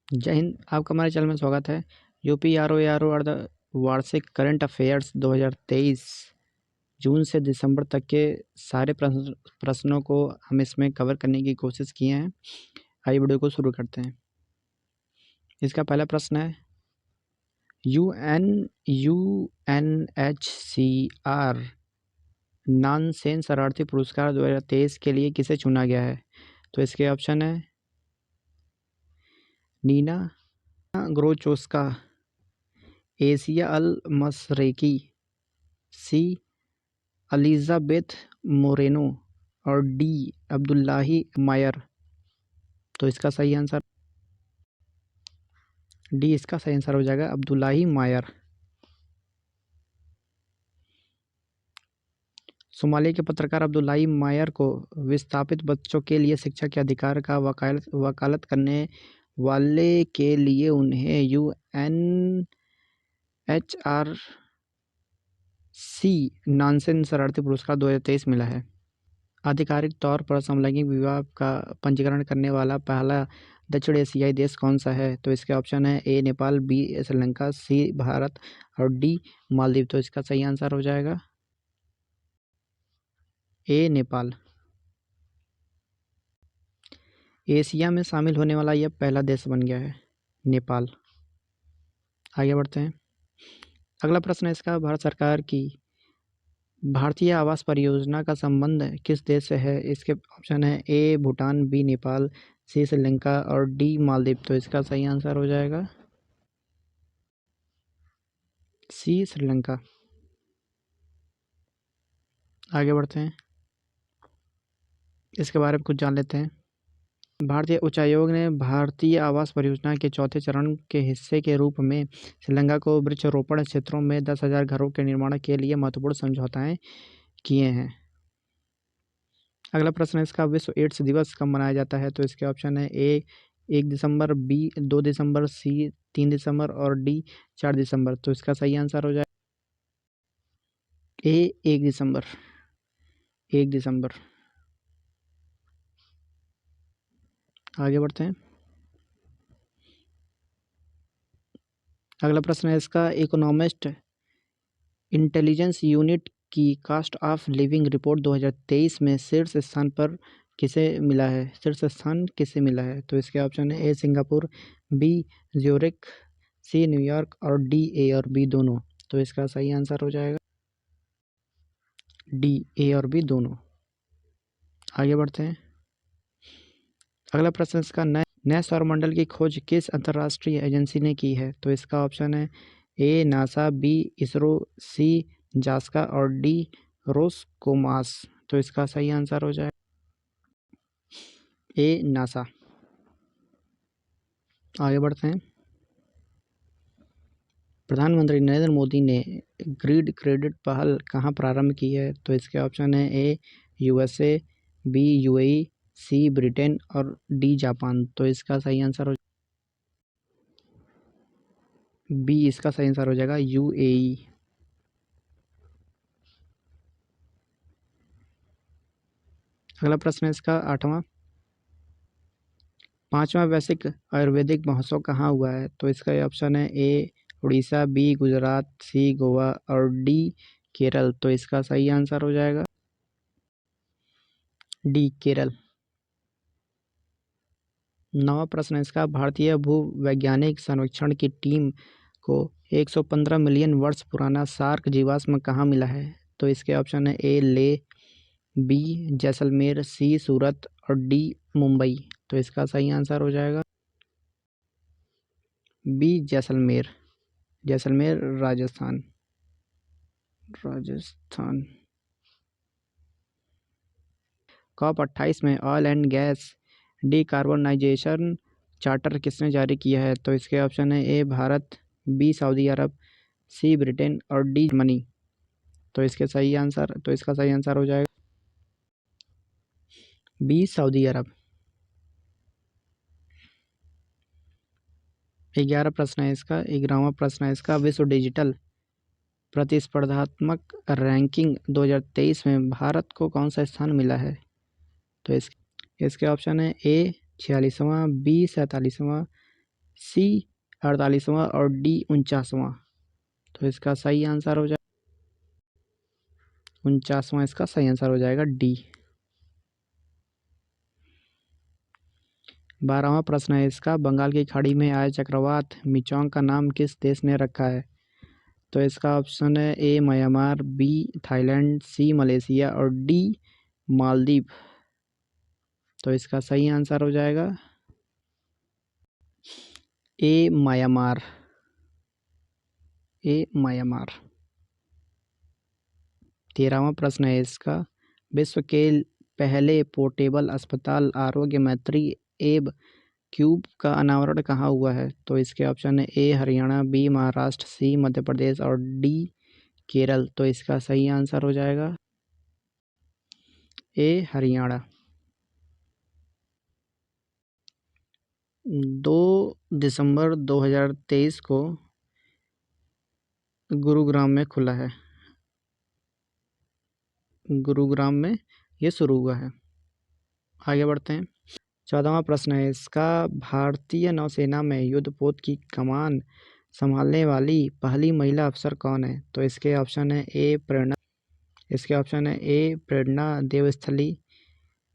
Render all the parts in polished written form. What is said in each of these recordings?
जय हिंद। आपका हमारे चैनल में स्वागत है। यूपी आर ओ और द वार्षिक करंट अफेयर्स 2023 जून से दिसंबर तक के सारे प्रश्नों को हम इसमें कवर करने की कोशिश किए हैं। आइए वीडियो को शुरू करते हैं। इसका पहला प्रश्न है, UNHCR नानसेन शरणार्थी पुरस्कार 2023 के लिए किसे चुना गया है? तो इसके ऑप्शन है नीना ग्रोचोस्का, एशिया अल मसरेकी, सी एलिजाबेथ मोरेनो और डी अब्दुल्लाही मायर। तो इसका सही आंसर डी, इसका सही आंसर हो जाएगा अब्दुल्लाही मायर। सोमालिया के पत्रकार अब्दुल्लाही मायर को विस्थापित बच्चों के लिए शिक्षा के अधिकार का वकालत करने वाले के लिए उन्हें UNHRC नानसेन शरणार्थी पुरस्कार 2023 मिला है। आधिकारिक तौर पर समलैंगिक विवाह का पंजीकरण करने वाला पहला दक्षिण एशियाई देश कौन सा है? तो इसके ऑप्शन है ए नेपाल, बी श्रीलंका, सी भारत और डी मालदीव। तो इसका सही आंसर हो जाएगा ए नेपाल। एशिया में शामिल होने वाला यह पहला देश बन गया है नेपाल। आगे बढ़ते हैं। अगला प्रश्न है इसका, भारत सरकार की भारतीय आवास परियोजना का संबंध किस देश से है? इसके ऑप्शन है ए भूटान, बी नेपाल, सी श्रीलंका और डी मालदीव। तो इसका सही आंसर हो जाएगा सी श्रीलंका। आगे बढ़ते हैं, इसके बारे में कुछ जान लेते हैं। भारतीय उच्चायोग ने भारतीय आवास परियोजना के चौथे चरण के हिस्से के रूप में श्रीलंका को वृक्षारोपण क्षेत्रों में 10,000 घरों के निर्माण के लिए महत्वपूर्ण समझौते किए हैं। अगला प्रश्न है इसका, विश्व एड्स दिवस कब मनाया जाता है? तो इसके ऑप्शन है ए 1 दिसंबर, बी 2 दिसंबर, सी 3 दिसंबर और डी 4 दिसंबर। तो इसका सही आंसर हो जाए ए 1 दिसंबर। 1 दिसंबर। आगे बढ़ते हैं। अगला प्रश्न है इसका, इकोनॉमिस्ट इंटेलिजेंस यूनिट की कास्ट ऑफ लिविंग रिपोर्ट 2023 में शीर्ष स्थान किसे मिला है? तो इसके ऑप्शन है A Singapore, B Zurich, C New York और डी ए और बी दोनों। तो इसका सही आंसर हो जाएगा डी, ए और बी दोनों। आगे बढ़ते हैं। अगला प्रश्न इसका, नए सौरमंडल की खोज किस अंतर्राष्ट्रीय एजेंसी ने की है? तो इसका ऑप्शन है ए नासा, बी इसरो, सी जास्का और डी रोसकोमास। तो इसका सही आंसर हो जाए ए नासा। आगे बढ़ते हैं। प्रधानमंत्री नरेंद्र मोदी ने ग्रिड क्रेडिट पहल कहाँ प्रारंभ की है? तो इसके ऑप्शन है ए USA, बी UAE, सी ब्रिटेन और डी जापान। तो इसका सही आंसर हो बी, इसका सही आंसर हो जाएगा UAE। अगला प्रश्न है इसका 8वां, 5वां वैश्विक आयुर्वेदिक महोत्सव कहाँ हुआ है? तो इसका ऑप्शन है ए उड़ीसा, बी गुजरात, सी गोवा और डी केरल। तो इसका सही आंसर हो जाएगा डी केरल। 9वां प्रश्न है इसका, भारतीय भूवैज्ञानिक सर्वेक्षण की टीम को 115 मिलियन वर्ष पुराना शार्क जीवाश्म कहाँ मिला है? तो इसके ऑप्शन है ए ले, बी जैसलमेर, सी सूरत और डी मुंबई। तो इसका सही आंसर हो जाएगा बी जैसलमेर। जैसलमेर राजस्थान। COP28 में oil and gas decarbonisation charter किसने जारी किया है? तो इसके ऑप्शन है ए भारत, बी सऊदी अरब, सी ब्रिटेन और डी जर्मनी। तो इसका सही आंसर हो जाएगा बी सऊदी अरब। 11वां प्रश्न है इसका, विश्व डिजिटल प्रतिस्पर्धात्मक रैंकिंग 2023 में भारत को कौन सा स्थान मिला है? तो इसके ऑप्शन है ए 46वां, बी 47वां, सी 48वां और डी 49वां। तो इसका सही आंसर हो जाएगा 49वां, इसका सही आंसर हो जाएगा डी। 12वां प्रश्न है इसका, बंगाल की खाड़ी में आए चक्रवात मिचोंग का नाम किस देश ने रखा है? तो इसका ऑप्शन है ए म्यांमार, बी थाईलैंड, सी मलेशिया और डी मालदीव। तो इसका सही आंसर हो जाएगा ए म्यांमार, ए म्यांमार। 13वां प्रश्न है इसका, विश्व के पहले पोर्टेबल अस्पताल आरोग्य मैत्री एब क्यूब का अनावरण कहाँ हुआ है? तो इसके ऑप्शन है ए हरियाणा, बी महाराष्ट्र, सी मध्य प्रदेश और डी केरल। तो इसका सही आंसर हो जाएगा ए हरियाणा। 2 दिसंबर 2023 को गुरुग्राम में खुला है, गुरुग्राम में ये शुरू हुआ है। आगे बढ़ते हैं। 14वां प्रश्न है इसका, भारतीय नौसेना में युद्धपोत की कमान संभालने वाली पहली महिला अफसर कौन है? तो इसके ऑप्शन है ए प्रेरणा देवस्थली,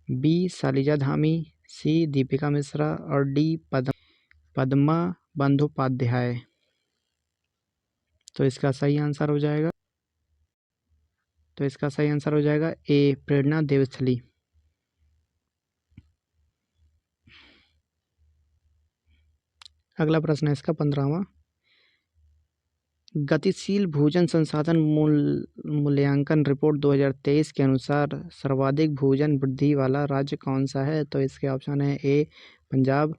बी शालिजा धामी, सी दीपिका मिश्रा और डी पद्मा बंदोपाध्याय। तो इसका सही आंसर हो जाएगा ए प्रेरणा देवस्थली। अगला प्रश्न है इसका 15वां, गतिशील भोजन संसाधन मूल्यांकन रिपोर्ट 2023 के अनुसार सर्वाधिक भोजन वृद्धि वाला राज्य कौन सा है? तो इसके ऑप्शन है ए पंजाब,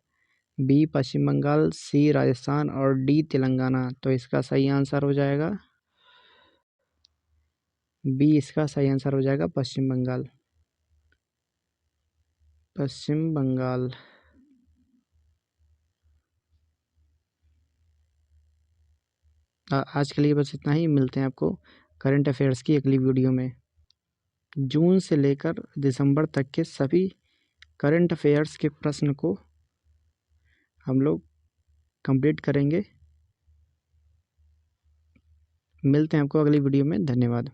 बी पश्चिम बंगाल, सी राजस्थान और डी तेलंगाना। तो इसका सही आंसर हो जाएगा बी, इसका सही आंसर हो जाएगा पश्चिम बंगाल, पश्चिम बंगाल। आज के लिए बस इतना ही, मिलते हैं आपको करंट अफेयर्स की अगली वीडियो में। जून से लेकर दिसंबर तक के सभी करंट अफेयर्स के प्रश्न को हम लोग कंप्लीट करेंगे। मिलते हैं आपको अगली वीडियो में। धन्यवाद।